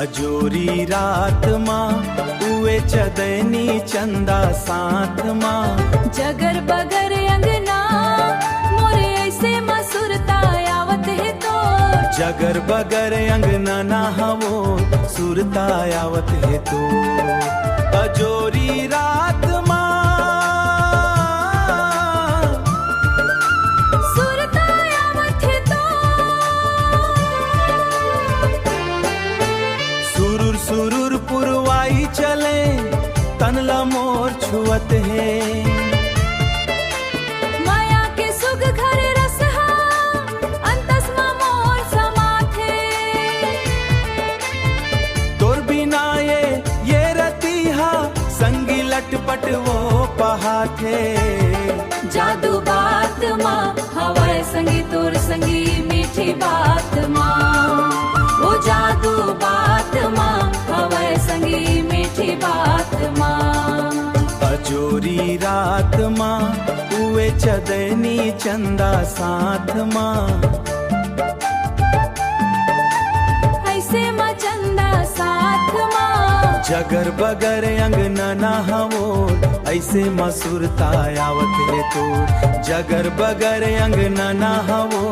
अजोरी रात माँ उए चदैनी चंदा साथ माँ। जगर बगर अंगना मोरे ऐसे मसुरता आवत है तो। जगर बगर अंगना ना हवो सुरता आवत है तो। अजोरी रात माँ सुरता आवत है तो। सुरुर सुरुर पुरवाई चले तनला मोर छुअत है। माया के सुख घर रसहा अंतस्मा मोर समाथे। तोर बिना ये रतिहा संगी लटपट वो पहाथे। जादू बात माँ हवाए संगी तोर संगी मीठी बात माँ। वो जादू बात माँ हवाए संगी मीठी बात माँ। अजोरी रात माँ उए चदैनी चंदा साथ माँ। ऐसे माँ चंदा साथ माँ। जगर बगर अंगना ना हवो ऐसे मसुरता आवत है तो। जगर बगर अंगना ना हवो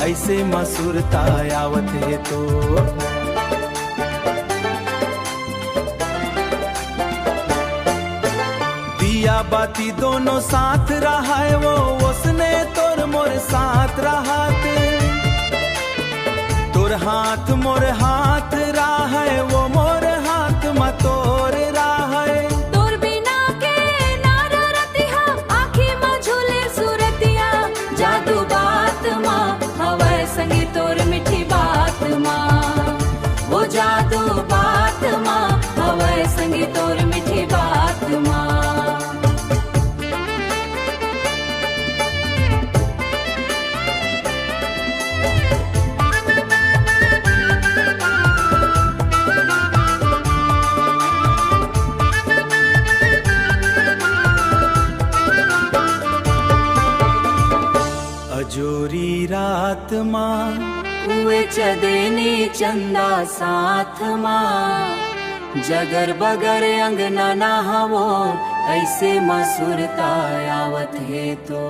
ऐसे मसुरता आवत है तो। दिया बाती दोनों साथ रहा है वो उसने तोर मोर साथ रहात। तोर हाथ मोर हाथ रहा है वो मोर हाथ मा तोर रहा है। तोर बिना के नार रतिहा आँखी में झूले सूरतिया। जादू बात माँ हवाए संगी तोर मीठी बात माँ। वो जादू बात माँ हवाए संगी तोर मीठी बात माँ। अजोरी रात माँ उए चदेनी चंदा साथ माँ। जगर बगर अंगना ना हवो ऐसे मसुरता आवत है तो।